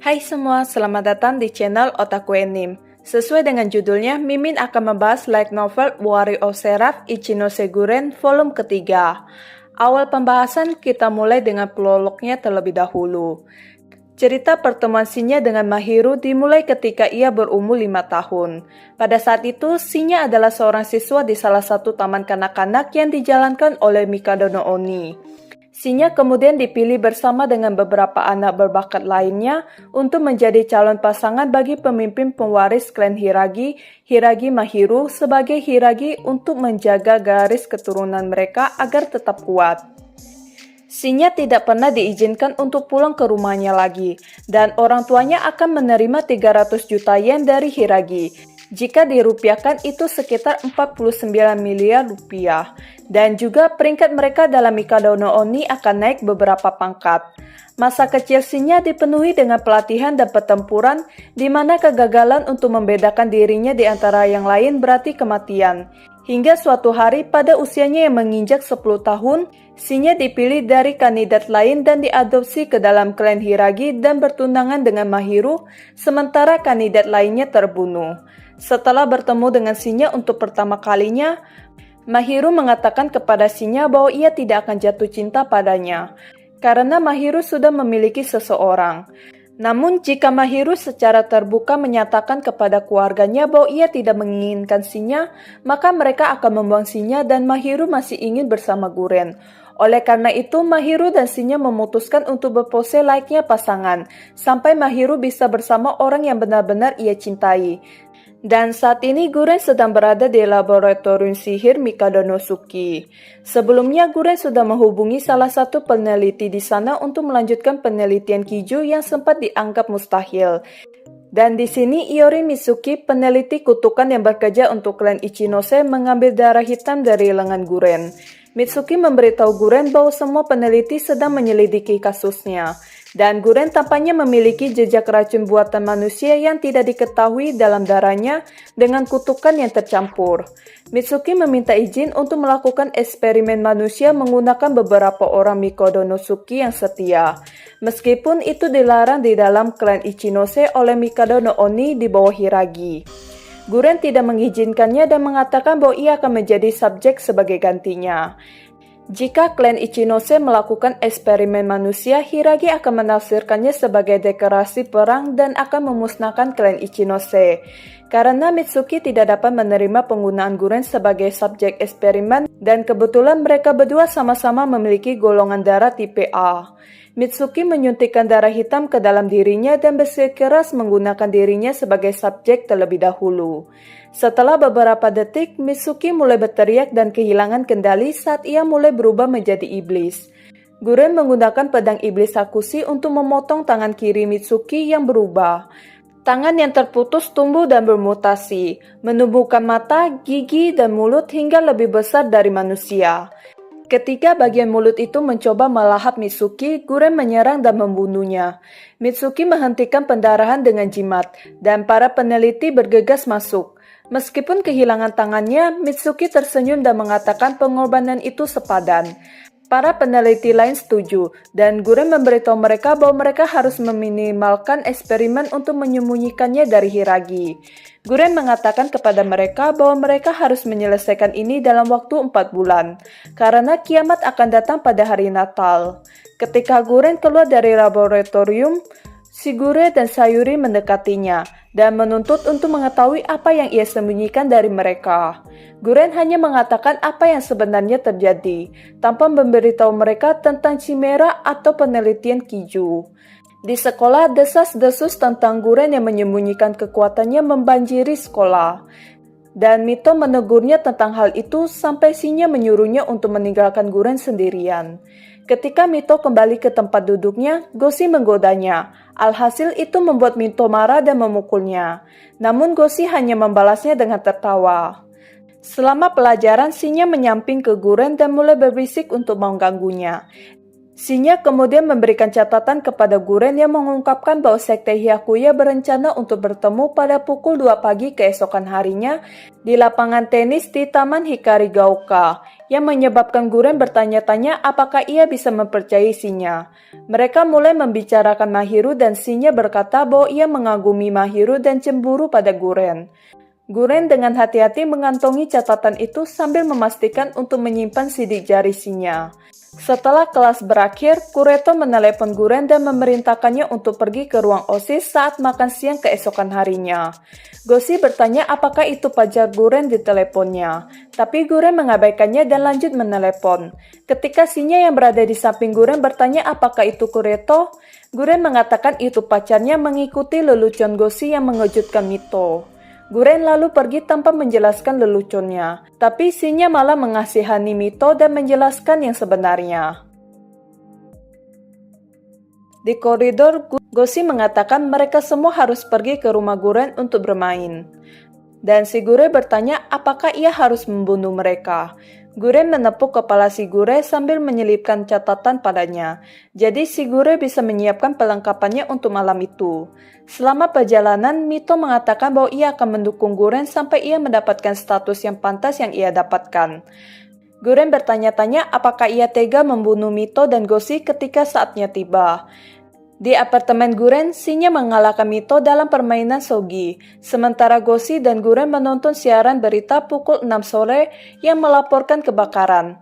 Hai semua, selamat datang di channel Otaku Anime. Sesuai dengan judulnya, Mimin akan membahas light novel Wari of Seraph Ichinose Guren volume ketiga. Awal pembahasan kita mulai dengan prolognya terlebih dahulu. Cerita pertemuan Shinya dengan Mahiru dimulai ketika ia berumur 5 tahun. Pada saat itu, Shinya adalah seorang siswa di salah satu taman kanak-kanak yang dijalankan oleh Mikado no Oni. Shinya kemudian dipilih bersama dengan beberapa anak berbakat lainnya untuk menjadi calon pasangan bagi pemimpin pewaris klan Hiragi, Hiragi Mahiru sebagai Hiragi untuk menjaga garis keturunan mereka agar tetap kuat. Shinya tidak pernah diizinkan untuk pulang ke rumahnya lagi, dan orang tuanya akan menerima 300 juta yen dari Hiragi. Jika dirupiahkan itu sekitar 49 miliar rupiah. Dan juga peringkat mereka dalam Mikado no Oni akan naik beberapa pangkat. Masa kecil Shinya dipenuhi dengan pelatihan dan pertempuran, di mana kegagalan untuk membedakan dirinya di antara yang lain berarti kematian. Hingga suatu hari pada usianya yang menginjak 10 tahun, Shinya dipilih dari kandidat lain dan diadopsi ke dalam klan Hiragi dan bertunangan dengan Mahiru, sementara kandidat lainnya terbunuh. Setelah bertemu dengan Shinya untuk pertama kalinya, Mahiru mengatakan kepada Shinya bahwa ia tidak akan jatuh cinta padanya, karena Mahiru sudah memiliki seseorang. Namun jika Mahiru secara terbuka menyatakan kepada keluarganya bahwa ia tidak menginginkan Shinya, maka mereka akan membuang Shinya dan Mahiru masih ingin bersama Guren. Oleh karena itu, Mahiru dan Shinya memutuskan untuk berpose layaknya pasangan, sampai Mahiru bisa bersama orang yang benar-benar ia cintai. Dan saat ini Guren sedang berada di laboratorium sihir Mikado no Suki. Sebelumnya Guren sudah menghubungi salah satu peneliti di sana untuk melanjutkan penelitian Kiju yang sempat dianggap mustahil. Dan di sini Iori Mitsuki, peneliti kutukan yang bekerja untuk klan Ichinose, mengambil darah hitam dari lengan Guren. Mitsuki memberitahu Guren bahwa semua peneliti sedang menyelidiki kasusnya. Dan Guren tampaknya memiliki jejak racun buatan manusia yang tidak diketahui dalam darahnya dengan kutukan yang tercampur. Mitsuki meminta izin untuk melakukan eksperimen manusia menggunakan beberapa orang Mikado no Suki yang setia. Meskipun itu dilarang di dalam klan Ichinose oleh Mikado no Oni di bawah Hiragi. Guren tidak mengizinkannya dan mengatakan bahwa ia akan menjadi subjek sebagai gantinya. Jika klan Ichinose melakukan eksperimen manusia, Hiragi akan menafsirkannya sebagai deklarasi perang dan akan memusnahkan klan Ichinose. Karena Mitsuki tidak dapat menerima penggunaan Guren sebagai subjek eksperimen dan kebetulan mereka berdua sama-sama memiliki golongan darah tipe A. Mitsuki menyuntikkan darah hitam ke dalam dirinya dan bersikeras menggunakan dirinya sebagai subjek terlebih dahulu. Setelah beberapa detik, Mitsuki mulai berteriak dan kehilangan kendali saat ia mulai berubah menjadi iblis. Guren menggunakan pedang iblis Hakushi untuk memotong tangan kiri Mitsuki yang berubah. Tangan yang terputus tumbuh dan bermutasi, menumbuhkan mata, gigi, dan mulut hingga lebih besar dari manusia. Ketika bagian mulut itu mencoba melahap Mitsuki, Guren menyerang dan membunuhnya. Mitsuki menghentikan pendarahan dengan jimat, dan para peneliti bergegas masuk. Meskipun kehilangan tangannya, Mitsuki tersenyum dan mengatakan pengorbanan itu sepadan. Para peneliti lain setuju, dan Guren memberitahu mereka bahwa mereka harus meminimalkan eksperimen untuk menyembunyikannya dari Hiragi. Guren mengatakan kepada mereka bahwa mereka harus menyelesaikan ini dalam waktu 4 bulan, karena kiamat akan datang pada hari Natal. Ketika Guren keluar dari laboratorium, Shigure dan Sayuri mendekatinya dan menuntut untuk mengetahui apa yang ia sembunyikan dari mereka. Guren hanya mengatakan apa yang sebenarnya terjadi, tanpa memberitahu mereka tentang chimera atau penelitian Kiju. Di sekolah, desas-desus tentang Guren yang menyembunyikan kekuatannya membanjiri sekolah. Dan Mito menegurnya tentang hal itu sampai Shinya menyuruhnya untuk meninggalkan Guren sendirian. Ketika Mito kembali ke tempat duduknya, Goshi menggodanya. Alhasil itu membuat Mito marah dan memukulnya. Namun Goshi hanya membalasnya dengan tertawa. Selama pelajaran, Shinya menyamping ke Guren dan mulai berbisik untuk mengganggunya. Shinya kemudian memberikan catatan kepada Guren yang mengungkapkan bahwa Sekte Hyakuya berencana untuk bertemu pada pukul 2 pagi keesokan harinya di lapangan tenis di Taman Hikarigaoka, yang menyebabkan Guren bertanya-tanya apakah ia bisa mempercayai Shinya. Mereka mulai membicarakan Mahiru dan Shinya berkata bahwa ia mengagumi Mahiru dan cemburu pada Guren. Guren dengan hati-hati mengantongi catatan itu sambil memastikan untuk menyimpan sidik jari Shinya. Setelah kelas berakhir, Kureto menelepon Guren dan memerintahkannya untuk pergi ke ruang OSIS saat makan siang keesokan harinya. Goshi bertanya apakah itu pacar Guren di teleponnya, tapi Guren mengabaikannya dan lanjut menelepon. Ketika Shinya yang berada di samping Guren bertanya apakah itu Kureto, Guren mengatakan itu pacarnya mengikuti lelucon Goshi yang mengejutkan Mito. Guren lalu pergi tanpa menjelaskan leluconnya, tapi Shinya malah mengasihani Mito dan menjelaskan yang sebenarnya. Di koridor, Goshi mengatakan mereka semua harus pergi ke rumah Guren untuk bermain. Dan Shigure bertanya apakah ia harus membunuh mereka. Guren menepuk kepala Shigure sambil menyelipkan catatan padanya. Jadi Shigure bisa menyiapkan perlengkapannya untuk malam itu. Selama perjalanan, Mito mengatakan bahwa ia akan mendukung Guren sampai ia mendapatkan status yang pantas yang ia dapatkan. Guren bertanya-tanya apakah ia tega membunuh Mito dan Goshi ketika saatnya tiba. Di apartemen Guren, Shinya mengalahkan Mito dalam permainan shogi, sementara Goshi dan Guren menonton siaran berita pukul 6 sore yang melaporkan kebakaran.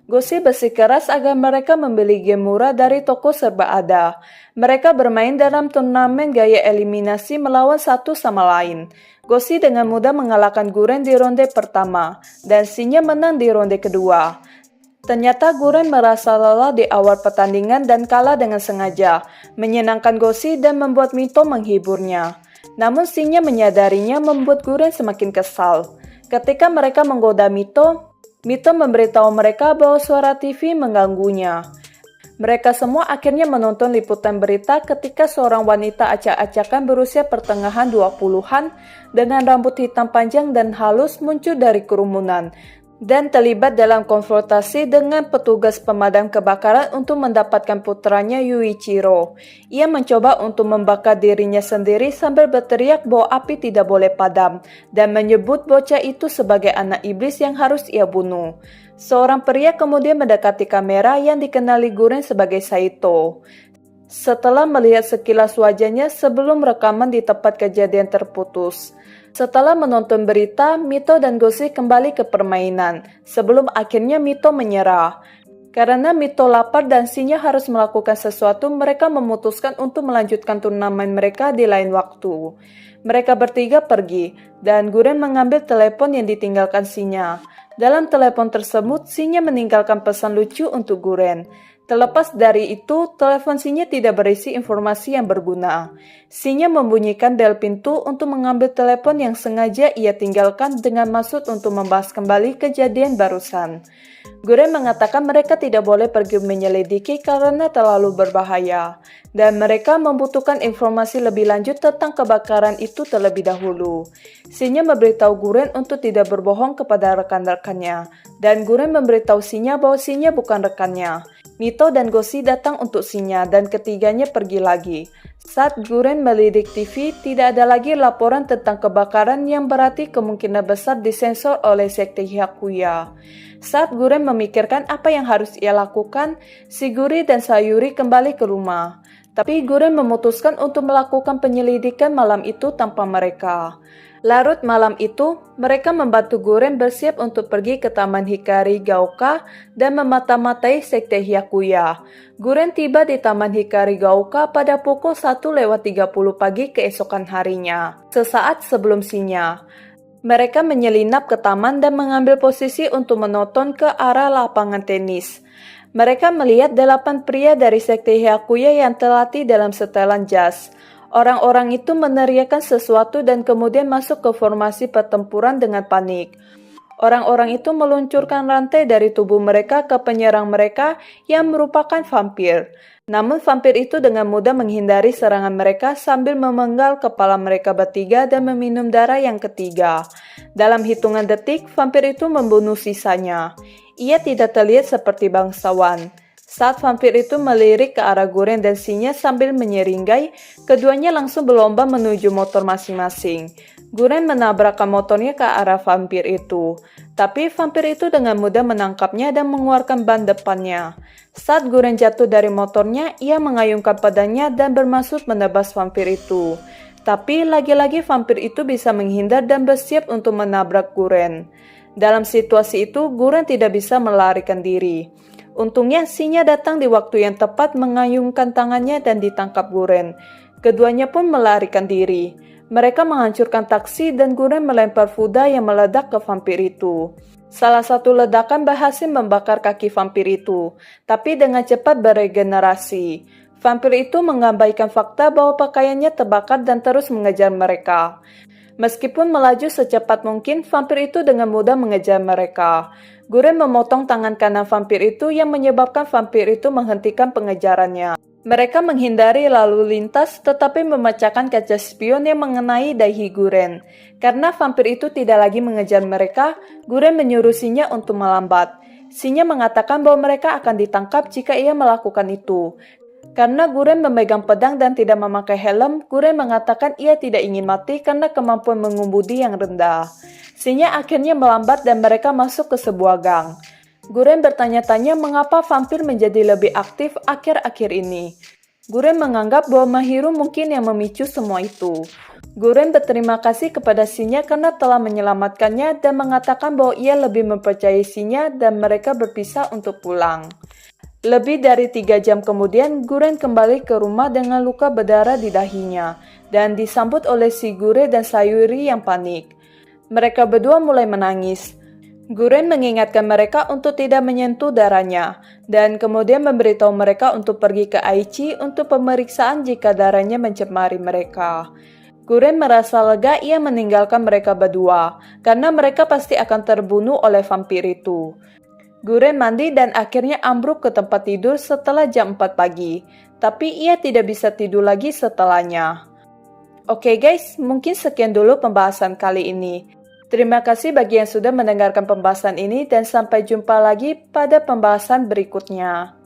Goshi bersikeras agar mereka membeli game murah dari toko serba ada. Mereka bermain dalam turnamen gaya eliminasi melawan satu sama lain. Goshi dengan mudah mengalahkan Guren di ronde pertama, dan Shinya menang di ronde kedua. Ternyata Guren merasa lelah di awal pertandingan dan kalah dengan sengaja, menyenangkan Goshi dan membuat Mito menghiburnya. Namun Shinya menyadarinya membuat Guren semakin kesal. Ketika mereka menggoda Mito, Mito memberitahu mereka bahwa suara TV mengganggunya. Mereka semua akhirnya menonton liputan berita ketika seorang wanita acak-acakan berusia pertengahan 20-an dengan rambut hitam panjang dan halus muncul dari kerumunan dan terlibat dalam konfrontasi dengan petugas pemadam kebakaran untuk mendapatkan putranya Yuichiro. Ia mencoba untuk membakar dirinya sendiri sambil berteriak bahwa api tidak boleh padam dan menyebut bocah itu sebagai anak iblis yang harus ia bunuh. Seorang pria kemudian mendekati kamera yang dikenali Guren sebagai Saito. Setelah melihat sekilas wajahnya sebelum rekaman di tempat kejadian terputus. Setelah menonton berita, Mito dan Goshi kembali ke permainan, sebelum akhirnya Mito menyerah. Karena Mito lapar dan Shinya harus melakukan sesuatu, mereka memutuskan untuk melanjutkan turnamen mereka di lain waktu. Mereka bertiga pergi, dan Guren mengambil telepon yang ditinggalkan Shinya. Dalam telepon tersebut, Shinya meninggalkan pesan lucu untuk Guren. Terlepas dari itu, telepon Shinya tidak berisi informasi yang berguna. Shinya membunyikan bel pintu untuk mengambil telepon yang sengaja ia tinggalkan dengan maksud untuk membahas kembali kejadian barusan. Guren mengatakan mereka tidak boleh pergi menyelidiki karena terlalu berbahaya, dan mereka membutuhkan informasi lebih lanjut tentang kebakaran itu terlebih dahulu. Shinya memberitahu Guren untuk tidak berbohong kepada rekan-rekannya, dan Guren memberitahu Shinya bahwa Shinya bukan rekannya. Mito dan Goshi datang untuk Shinya dan ketiganya pergi lagi. Saat Guren melirik TV, tidak ada lagi laporan tentang kebakaran yang berarti kemungkinan besar disensor oleh Sekte Hyakuya. Saat Guren memikirkan apa yang harus ia lakukan, Shigure dan Sayuri kembali ke rumah. Tapi Guren memutuskan untuk melakukan penyelidikan malam itu tanpa mereka. Larut malam itu, mereka membantu Guren bersiap untuk pergi ke Taman Hikarigaoka dan memata-matai Sekte Hyakuya. Guren tiba di Taman Hikarigaoka pada pukul 1:30 pagi keesokan harinya, sesaat sebelum Shinya. Mereka menyelinap ke taman dan mengambil posisi untuk menonton ke arah lapangan tenis. Mereka melihat 8 pria dari Sekte Hyakuya yang terlatih dalam setelan jas. Orang-orang itu meneriakkan sesuatu dan kemudian masuk ke formasi pertempuran dengan panik. Orang-orang itu meluncurkan rantai dari tubuh mereka ke penyerang mereka yang merupakan vampir. Namun vampir itu dengan mudah menghindari serangan mereka sambil memenggal kepala mereka bertiga dan meminum darah yang ketiga. Dalam hitungan detik, vampir itu membunuh sisanya. Ia tidak terlihat seperti bangsawan. Saat vampir itu melirik ke arah Guren dan Shinya sambil menyeringai, keduanya langsung berlomba menuju motor masing-masing. Guren menabrakkan motornya ke arah vampir itu, tapi vampir itu dengan mudah menangkapnya dan mengeluarkan ban depannya. Saat Guren jatuh dari motornya, ia mengayunkan pedangnya dan bermaksud menebas vampir itu. Tapi lagi-lagi vampir itu bisa menghindar dan bersiap untuk menabrak Guren. Dalam situasi itu, Guren tidak bisa melarikan diri. Untungnya, Shinya datang di waktu yang tepat mengayunkan tangannya dan ditangkap Guren. Keduanya pun melarikan diri. Mereka menghancurkan taksi dan Guren melempar Fuda yang meledak ke vampir itu. Salah satu ledakan berhasil membakar kaki vampir itu, tapi dengan cepat beregenerasi. Vampir itu mengabaikan fakta bahwa pakaiannya terbakar dan terus mengejar mereka. Meskipun melaju secepat mungkin, vampir itu dengan mudah mengejar mereka. Guren memotong tangan kanan vampir itu yang menyebabkan vampir itu menghentikan pengejarannya. Mereka menghindari lalu lintas tetapi memecahkan kaca spion yang mengenai dahi Guren. Karena vampir itu tidak lagi mengejar mereka, Guren menyuruh Shinya untuk melambat. Shinya mengatakan bahwa mereka akan ditangkap jika ia melakukan itu. Karena Guren memegang pedang dan tidak memakai helm, Guren mengatakan ia tidak ingin mati karena kemampuan mengemudi yang rendah. Shinya akhirnya melambat dan mereka masuk ke sebuah gang. Guren bertanya-tanya mengapa vampir menjadi lebih aktif akhir-akhir ini. Guren menganggap bahwa Mahiru mungkin yang memicu semua itu. Guren berterima kasih kepada Shinya karena telah menyelamatkannya dan mengatakan bahwa ia lebih mempercayai Shinya dan mereka berpisah untuk pulang. Lebih dari 3 jam kemudian, Guren kembali ke rumah dengan luka berdarah di dahinya dan disambut oleh Shigure dan Sayuri yang panik. Mereka berdua mulai menangis. Guren mengingatkan mereka untuk tidak menyentuh darahnya, dan kemudian memberitahu mereka untuk pergi ke Aichi untuk pemeriksaan jika darahnya mencemari mereka. Guren merasa lega ia meninggalkan mereka berdua, karena mereka pasti akan terbunuh oleh vampir itu. Guren mandi dan akhirnya ambruk ke tempat tidur setelah jam 4 pagi, tapi ia tidak bisa tidur lagi setelahnya. Oke guys, mungkin sekian dulu pembahasan kali ini. Terima kasih bagi yang sudah mendengarkan pembahasan ini dan sampai jumpa lagi pada pembahasan berikutnya.